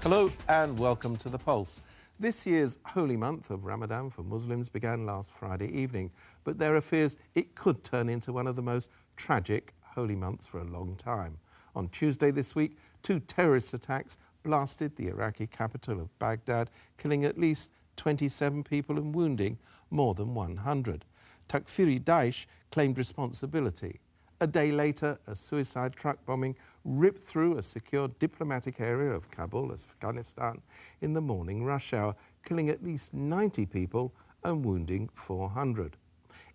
Hello and welcome to The Pulse. This year's holy month of Ramadan for Muslims began last Friday evening, but there are fears it could turn into one of the most tragic holy months for a long time. On Tuesday this week, 2 terrorist attacks blasted the Iraqi capital of Baghdad, killing at least 27 people and wounding more than 100. Takfiri Daesh claimed responsibility. A day later, a suicide truck bombing ripped through a secure diplomatic area of Kabul, Afghanistan, in the morning rush hour, killing at least 90 people and wounding 400.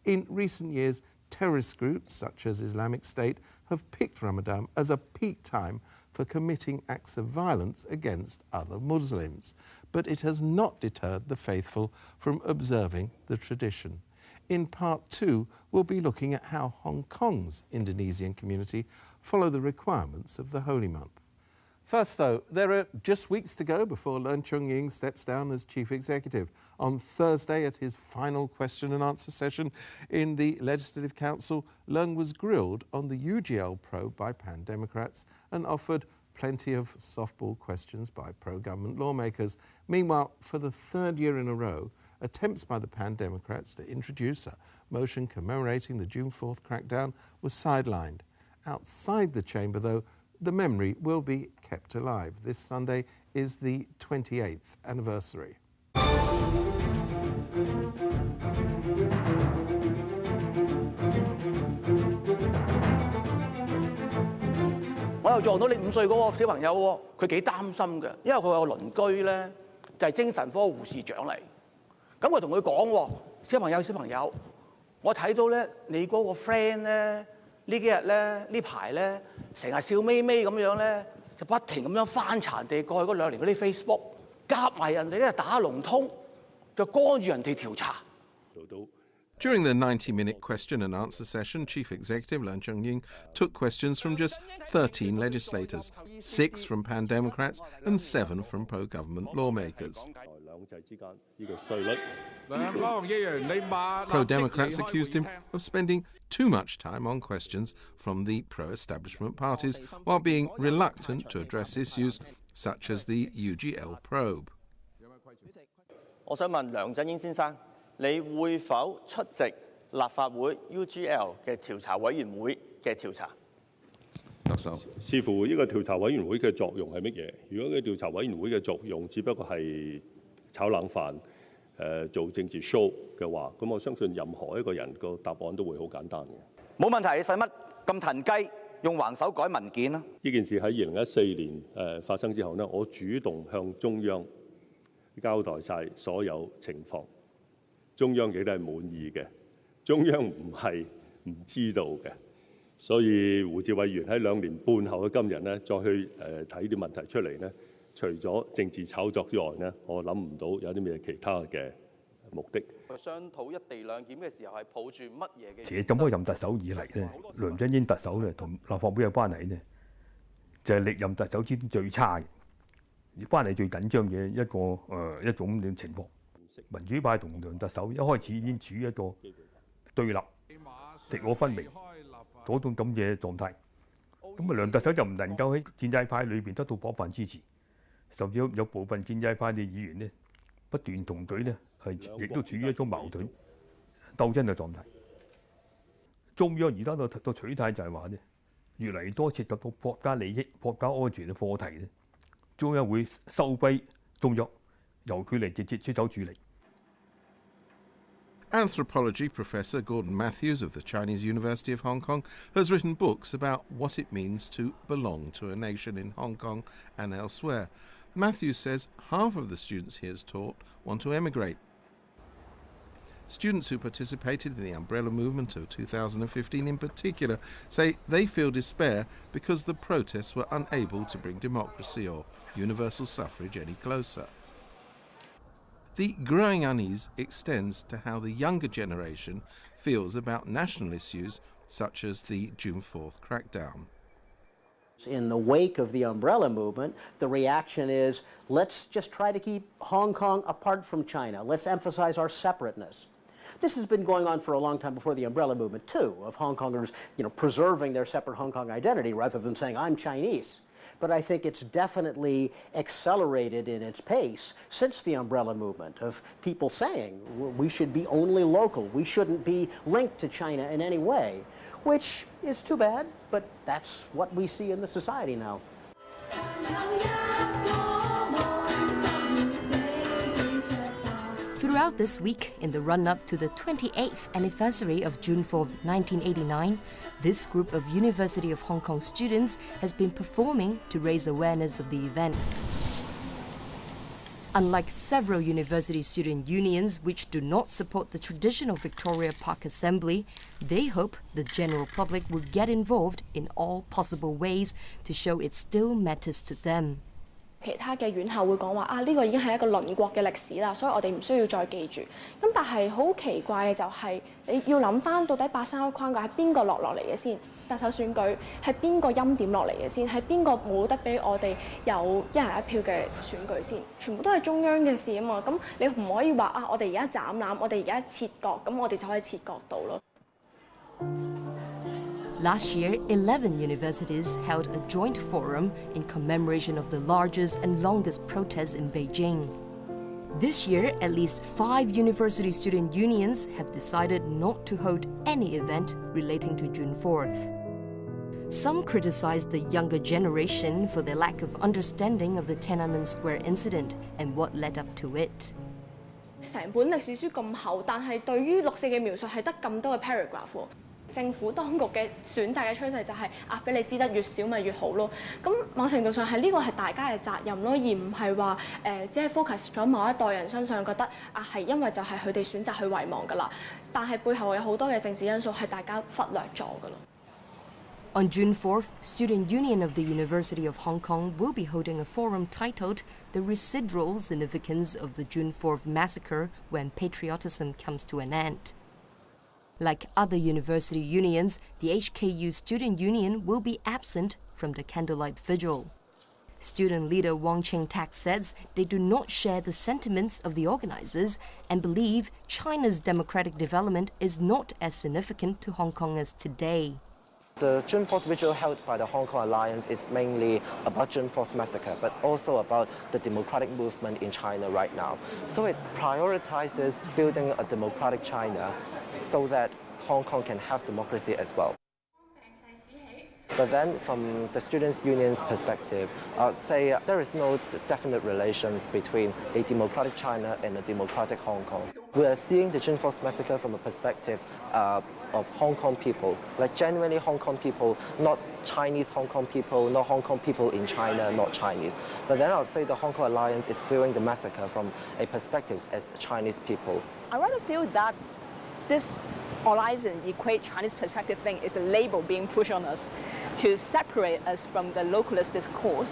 In recent years, terrorist groups such as Islamic State have picked Ramadan as a peak time for committing acts of violence against other Muslims. But it has not deterred the faithful from observing the tradition. In part 2, we'll be looking at how Hong Kong's Indonesian community follow the requirements of the holy month. First, though, there are just weeks to go before Leung Chun-ying steps down as chief executive. On Thursday, at his final question and answer session in the Legislative Council, Leung was grilled on the UGL probe by Pan Democrats and offered plenty of softball questions by pro-government lawmakers. Meanwhile, for the third year in a row, attempts by the Pan Democrats to introduce a motion commemorating the June 4th crackdown was sidelined. Outside the chamber, though, the memory will be kept alive. This Sunday is the 28th anniversary. 我又撞到你5歲嗰個小朋友喎，佢幾擔心嘅，因為佢有鄰居咧就係精神科護士長嚟。咁我同佢講喎，小朋友，我睇到咧你嗰個 friend 咧呢幾日咧呢排咧成日笑眯眯咁樣咧，就不停咁樣翻查地過去嗰2年嗰啲 Facebook， 夾埋人哋咧打龍通，就干預人哋調查。 During the 90-minute question and answer session, Chief Executive Leung Chun-ying took questions from just 13 legislators, 6 from Pan Democrats and 7 from pro-government lawmakers. Pro-Democrats accused him of spending too much time on questions from the pro-establishment parties while being reluctant to address issues such as the UGL probe. 我想問梁振英先生，你會否出席立法會 UGL 嘅調查委員會嘅調查？特首，視乎呢個調查委員會嘅作用係乜嘢？如果個調查委員會嘅作用只不過係炒冷飯、做政治 show 嘅話，咁我相信任何一個人個答案都會好簡單嘅。冇問題，你使乜咁騰雞用橫手改文件啊？呢件事喺2014年發生之後呢，我主動向中央交代晒所有情況。 中央亦都係滿意嘅，中央唔係唔知道嘅，所以胡志偉議員喺2年半後嘅今日呢，再去睇啲問題出嚟呢，除咗政治炒作之外呢，我諗唔到有啲咩其他嘅目的。商討一地兩檢嘅時候係抱住乜嘢嘅？其實咁多任特首以嚟咧，梁振英特首咧同立法會嘅關係咧，就係歷任特首之中最差嘅，關係最緊張嘅一種情況。 民主派同梁特首一開始已經處於一個對立、敵我分明嗰種咁嘅狀態。咁啊，梁特首就唔能夠喺建制派裏邊得到廣泛支持，甚至有部分建制派嘅議員呢，不斷同佢呢亦都處於一種矛盾鬥爭嘅狀態。中央而家個取態就係話呢，越嚟越多涉及到國家利益、國家安全嘅課題呢，中央會收歸中央，由佢嚟直接出手處理。 Anthropology professor Gordon Matthews of the Chinese University of Hong Kong has written books about what it means to belong to a nation in Hong Kong and elsewhere. Matthews says half of the students he has taught want to emigrate. Students who participated in the umbrella movement of 2015 in particular say they feel despair because the protests were unable to bring democracy or universal suffrage any closer. The growing unease extends to how the younger generation feels about national issues such as the June 4th crackdown. In the wake of the umbrella movement, the reaction is, let's just try to keep Hong Kong apart from China. Let's emphasize our separateness. This has been going on for a long time before the umbrella movement, too, of Hong Kongers, preserving their separate Hong Kong identity rather than saying, I'm Chinese. But I think it's definitely accelerated in its pace since the umbrella movement of people saying we should be only local, we shouldn't be linked to China in any way, which is too bad, but that's what we see in the society now. Throughout this week, in the run-up to the 28th anniversary of June 4, 1989, this group of University of Hong Kong students has been performing to raise awareness of the event. Unlike several university student unions which do not support the traditional Victoria Park Assembly, they hope the general public will get involved in all possible ways to show it still matters to them. 其他嘅院校會講話呢個已經係一個鄰國嘅歷史啦，所以我哋唔需要再記住。咁但係好奇怪嘅就係你要諗翻到底831嘅框架係邊個落嚟嘅先？特首選舉係邊個欽點落嚟嘅先？係邊個冇得俾我哋有一人一票嘅選舉先？全部都係中央嘅事啊嘛。咁你唔可以話我哋而家斬纜，我哋而家切割，咁我哋就可以切割到咯。Last year, 11 universities held a joint forum in commemoration of the largest and longest protests in Beijing. This year, at least 5 university student unions have decided not to hold any event relating to June 4th. Some criticized the younger generation for their lack of understanding of the Tiananmen Square incident and what led up to it. 成本歷史書咁厚，但係對於6.4嘅描述係得咁多嘅 paragraph 喎。政府當局嘅選擇嘅趨勢就係俾你知得越少咪越好咯。咁某程度上係呢個係大家嘅責任咯，而唔係話只係 focus 咗某一代人身上，覺得係因為就係佢哋選擇去遺忘㗎啦。但係背後有好多嘅政治因素係大家忽略咗㗎啦。On June 4th, Student Union of the University of Hong Kong will be holding a forum titled The Residual Significance of the June 4th Massacre When Patriotism Comes to an End. Like other university unions, the HKU Student Union will be absent from the candlelight vigil. Student leader Wong Ching-tak says they do not share the sentiments of the organizers and believe China's democratic development is not as significant to Hong Kong as today. The June 4th vigil held by the Hong Kong Alliance is mainly about June 4th massacre, but also about the democratic movement in China right now. So it prioritizes building a democratic China so that Hong Kong can have democracy as well. But then from the students' union's perspective, I would say there is no definite relations between a democratic China and a democratic Hong Kong. We are seeing the June 4th massacre from a perspective of Hong Kong people, like genuinely Hong Kong people, not Chinese Hong Kong people, not Hong Kong people in China, not Chinese. But then I would say the Hong Kong Alliance is viewing the massacre from a perspective as Chinese people. I rather feel that this alliance equate Chinese perspective thing is a label being pushed on us to separate us from the localist discourse.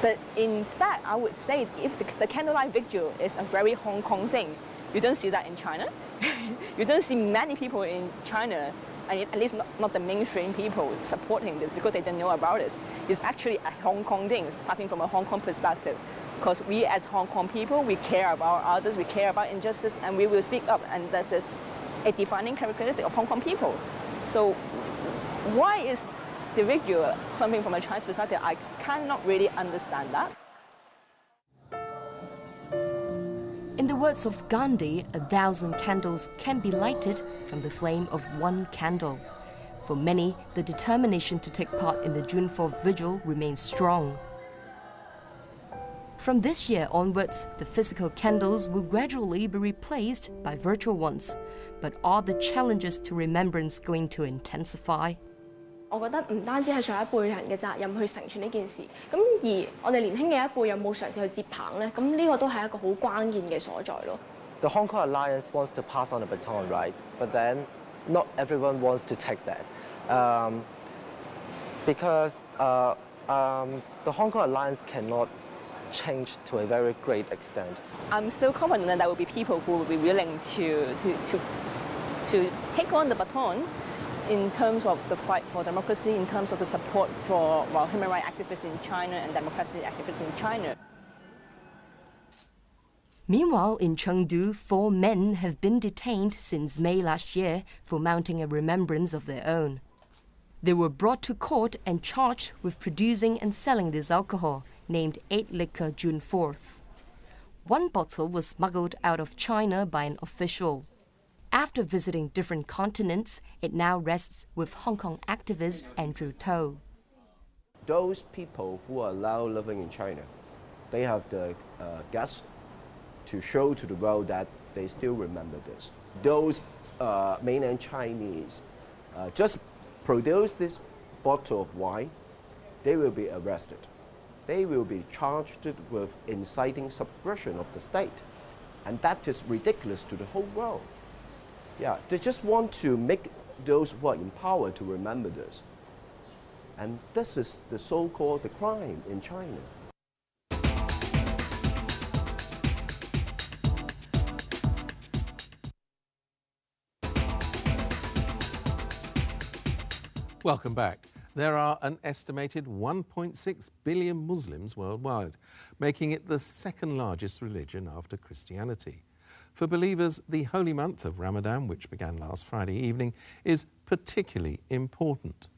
But in fact, I would say if the candlelight vigil is a very Hong Kong thing, you don't see that in China. You don't see many people in China, at least not the mainstream people, supporting this because they don't know about it. It's actually a Hong Kong thing, starting from a Hong Kong perspective. Because we as Hong Kong people, we care about others, we care about injustice, and we will speak up, and this is a defining characteristic of Hong Kong people. So why is the vigil something from a Chinese perspective? I cannot really understand that. In the words of Gandhi, 1,000 candles can be lighted from the flame of one candle. For many, the determination to take part in the June 4th vigil remains strong. From this year onwards, the physical candles will gradually be replaced by virtual ones. But are the challenges to remembrance going to intensify? 我覺得唔單止係上一輩人嘅責任去承傳呢件事，咁而我哋年輕嘅一輩有冇嘗試去接棒呢？咁呢個都係一個好關鍵嘅所在咯。The Hong Kong Alliance wants to pass on the baton, right? But then, not everyone wants to take that, because the Hong Kong Alliance cannot change to a very great extent. I'm still confident that there will be people who will be willing to take on the baton in terms of the fight for democracy, in terms of the support for human rights activists in China and democracy activists in China. Meanwhile, in Chengdu, 4 men have been detained since May last year for mounting a remembrance of their own. They were brought to court and charged with producing and selling this alcohol, named 8 Liquor June 4th. 1 bottle was smuggled out of China by an official. After visiting different continents, it now rests with Hong Kong activist Andrew To. Those people who are now living in China, they have the guts to show to the world that they still remember this. Those mainland Chinese just produce this bottle of wine, they will be arrested. They will be charged with inciting subversion of the state. And that is ridiculous to the whole world. Yeah, they just want to make those who are in power to remember this. And this is the so-called the crime in China. Welcome back. There are an estimated 1.6 billion Muslims worldwide, making it the second largest religion after Christianity. For believers, the holy month of Ramadan, which began last Friday evening, is particularly important.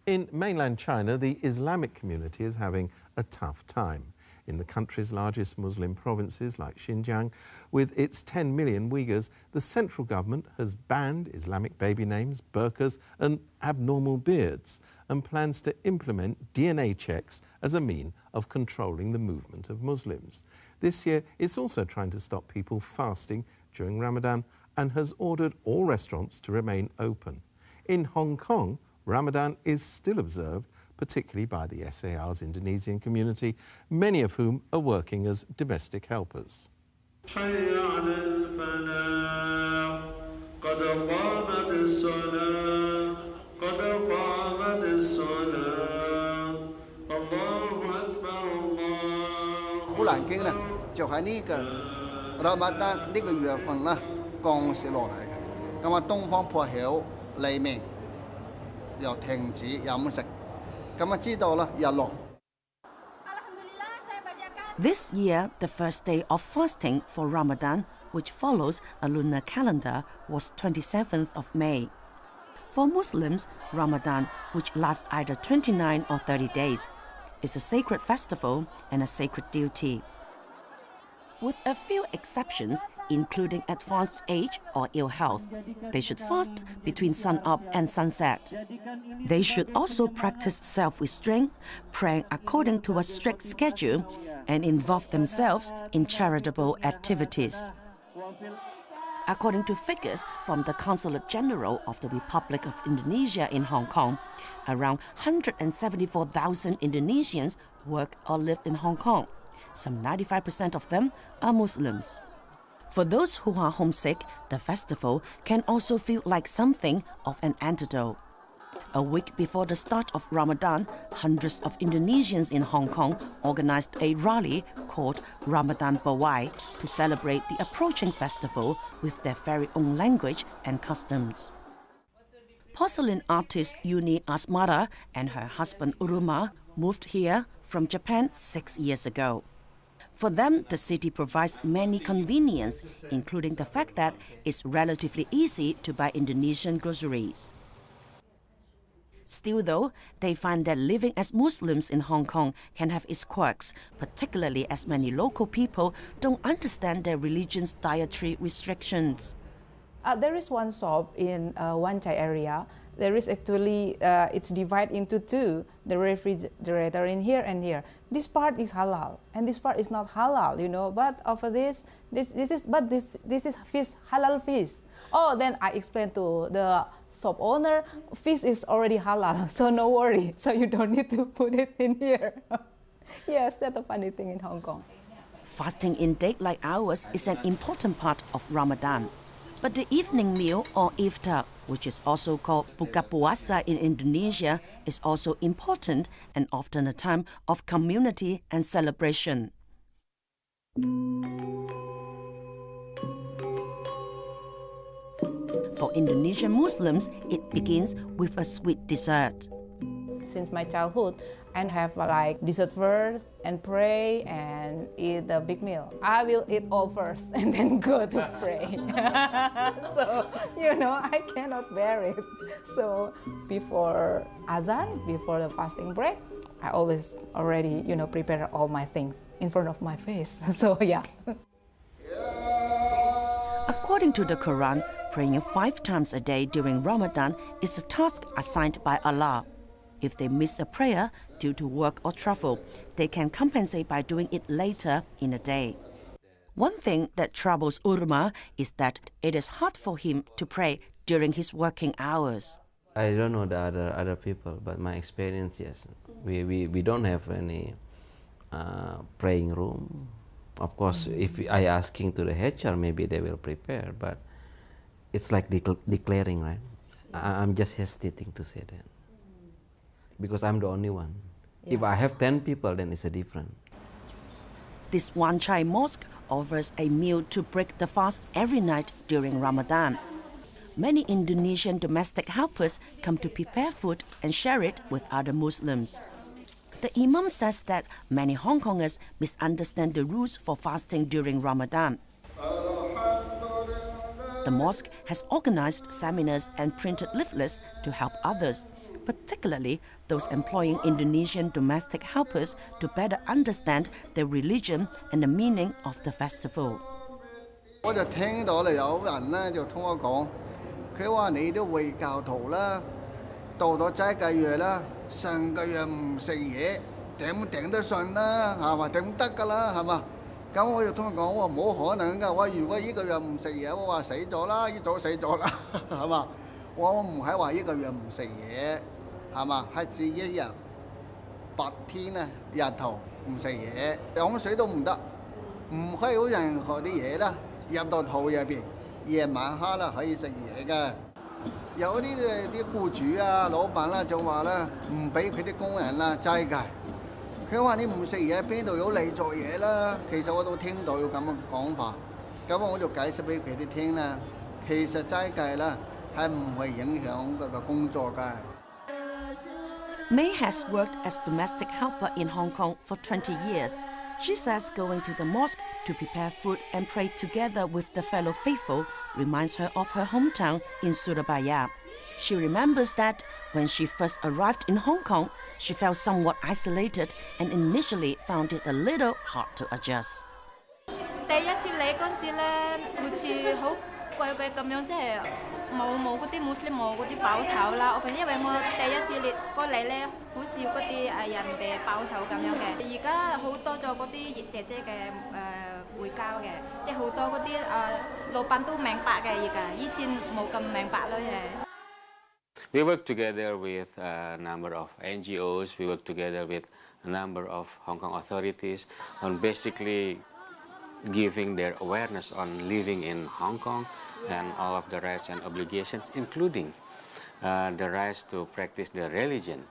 In mainland China, the Islamic community is having a tough time. In the country's largest Muslim provinces like Xinjiang, with its 10 million Uyghurs, the central government has banned Islamic baby names, burqas and abnormal beards, and plans to implement DNA checks as a mean of controlling the movement of Muslims. This year, it's also trying to stop people fasting during Ramadan and has ordered all restaurants to remain open. In Hong Kong, Ramadan is still observed, particularly by the SAR's Indonesian community, many of whom are working as domestic helpers. This year, the first day of fasting for Ramadan, which follows a lunar calendar, was 27th of May. For Muslims, Ramadan, which lasts either 29 or 30 days, is a sacred festival and a sacred duty. With a few exceptions, including advanced age or ill health, they should fast between sun-up and sunset. They should also practice self-restraint, praying according to a strict schedule, and involve themselves in charitable activities. According to figures from the Consulate General of the Republic of Indonesia in Hong Kong, around 174,000 Indonesians work or live in Hong Kong. Some 95% of them are Muslims. For those who are homesick, the festival can also feel like something of an antidote. A week before the start of Ramadan, hundreds of Indonesians in Hong Kong organized a rally called Ramadan Pawai to celebrate the approaching festival with their very own language and customs. Porcelain artist Yuni Asmara and her husband Uruma moved here from Japan 6 years ago. For them, the city provides many conveniences, including the fact that it's relatively easy to buy Indonesian groceries. Still, though, they find that living as Muslims in Hong Kong can have its quirks, particularly as many local people don't understand their religion's dietary restrictions. There is one shop in Wan Chai area. There is actually, it's divided into two, the refrigerator in here and here. This part is halal, and this part is not halal, you know, but over this is fish, halal fish. Oh, then I explained to the shop owner, fish is already halal, so no worry, so you don't need to put it in here. Yes, that's a funny thing in Hong Kong. Fasting in daylight hours is an important part of Ramadan. But the evening meal, or iftar, which is also called buka puasa in Indonesia, is also important and often a time of community and celebration. For Indonesian Muslims, it begins with a sweet dessert. since my childhood, and have like dessert first and pray and eat the big meal. I will eat all first and then go to pray. So, you know, I cannot bear it. So before azan, before the fasting break, I always already, you know, prepare all my things in front of my face. So yeah. According to the Quran, praying 5 times a day during Ramadan is a task assigned by Allah. If they miss a prayer due to work or travel, they can compensate by doing it later in a day. One thing that troubles Urma is that it is hard for him to pray during his working hours. I don't know the other people, but my experience, yes. We don't have any praying room. Of course, if I asking to the HR, maybe they will prepare, but it's like declaring, right? I'm just hesitating to say that. Because I'm the only one. Yeah. If I have 10 people, then it's a different. This Wan Chai Mosque offers a meal to break the fast every night during Ramadan. Many Indonesian domestic helpers come to prepare food and share it with other Muslims. The Imam says that many Hong Kongers misunderstand the rules for fasting during Ramadan. The mosque has organized seminars and printed leaflets to help others, particularly those employing Indonesian domestic helpers to better understand their religion and the meaning of the festival. 我就聽到有人咧就同我講，佢話你啲衛教徒啦，到咗齋戒月啦，成個月唔食嘢，頂得順啦，係嘛？頂得㗎啦，係嘛？咁我就同佢講，我話冇可能㗎，我如果呢個月唔食嘢，我話死咗啦，一早死咗啦，係嘛？我唔係話呢個月唔食嘢。 係嘛？係自己日白天啊，日頭唔食嘢，飲水都唔得，唔可以有任何啲嘢啦，入到肚入邊。夜晚黑啦可以食嘢嘅。有啲僱主啊、老闆啦就話啦，唔俾佢啲工人啦齋戒。佢話你唔食嘢，邊度有你做嘢啦？其實我都聽到有咁嘅講法，咁我就解釋俾佢哋聽啦。其實齋戒啦係唔會影響嗰個工作㗎。 May has worked as domestic helper in Hong Kong for 20 years. She says going to the mosque to prepare food and pray together with the fellow faithful reminds her of her hometown in Surabaya. She remembers that when she first arrived in Hong Kong, she felt somewhat isolated and initially found it a little hard to adjust. 第一次嚟嗰陣時咧，好似好貴咁樣，即係冇嗰啲Muslim冇嗰啲包頭啦。因為我第一次過嚟咧，好少嗰啲人哋包頭咁樣嘅。而家好多咗嗰啲姐姐嘅會教嘅，即係好多嗰啲老闆都明白嘅而家，以前冇咁明白咯嘅。We work together with a number of NGOs. We work together with a number of Hong Kong authorities on basically giving their awareness on living in Hong Kong and all of the rights and obligations, including the rights to practice their religion.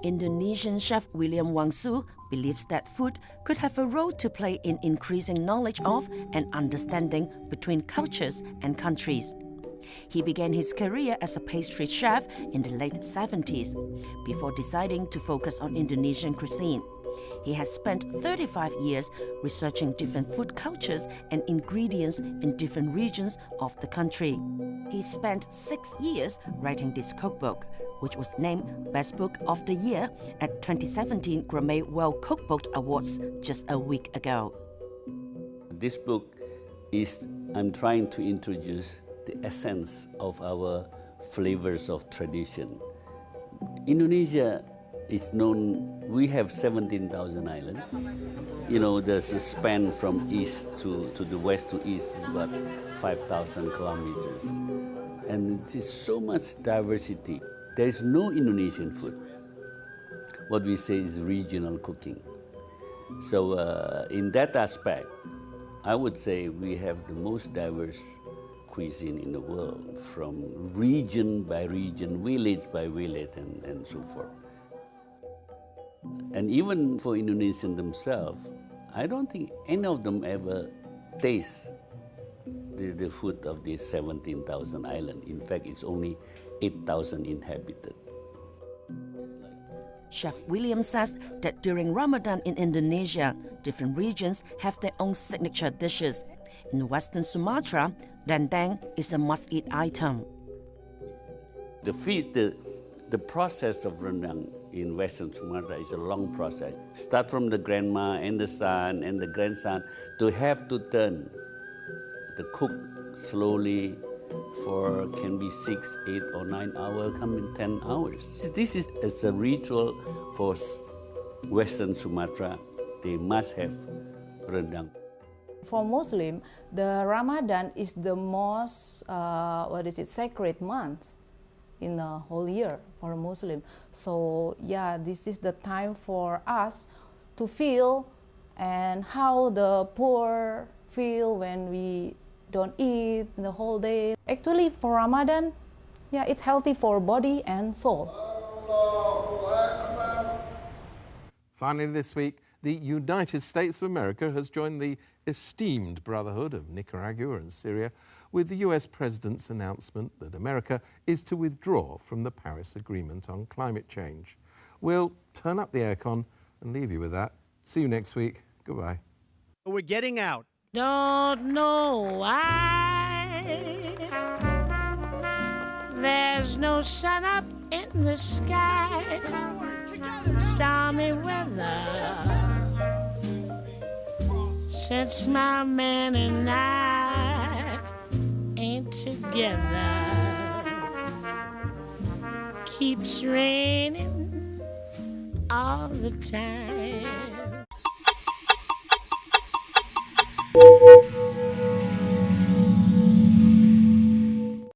Indonesian chef William Wang Su believes that food could have a role to play in increasing knowledge of and understanding between cultures and countries. He began his career as a pastry chef in the late 70s, before deciding to focus on Indonesian cuisine. He has spent 35 years researching different food cultures and ingredients in different regions of the country. He spent 6 years writing this cookbook, which was named Best Book of the Year at 2017 Gourmet World Cookbook Awards just a week ago. This book is, I'm trying to introduce the essence of our flavors of tradition. Indonesia is known, we have 17,000 islands. You know, there's a span from east to the west to east is about 5,000 kilometers. And it's so much diversity. There is no Indonesian food. What we say is regional cooking. So in that aspect, I would say we have the most diverse cuisine in the world, from region by region, village by village, and so forth. And even for Indonesians themselves, I don't think any of them ever taste the foot of this 17,000 island. In fact, it's only 8,000 inhabited. Chef William says that during Ramadan in Indonesia, different regions have their own signature dishes. In Western Sumatra, rendang is a must-eat item. The feast, the process of rendang in Western Sumatra is a long process. Start from the grandma and the son and the grandson to have to turn the cook slowly for can be 6, 8, or 9 hours, come in 10 hours. This is it's a ritual for Western Sumatra. They must have rendang. For Muslim, the Ramadan is the most sacred month in the whole year for a Muslim. So yeah, this is the time for us to feel and how the poor feel when we don't eat the whole day. Actually, for Ramadan, yeah, it's healthy for body and soul. Finally this week, the United States of America has joined the esteemed brotherhood of Nicaragua and Syria with the US President's announcement that America is to withdraw from the Paris Agreement on climate change. We'll turn up the aircon and leave you with that. See you next week. Goodbye. We're getting out. Don't know why there's no sun up in the sky. Stormy weather since my man and I ain't together. Keeps raining all the time.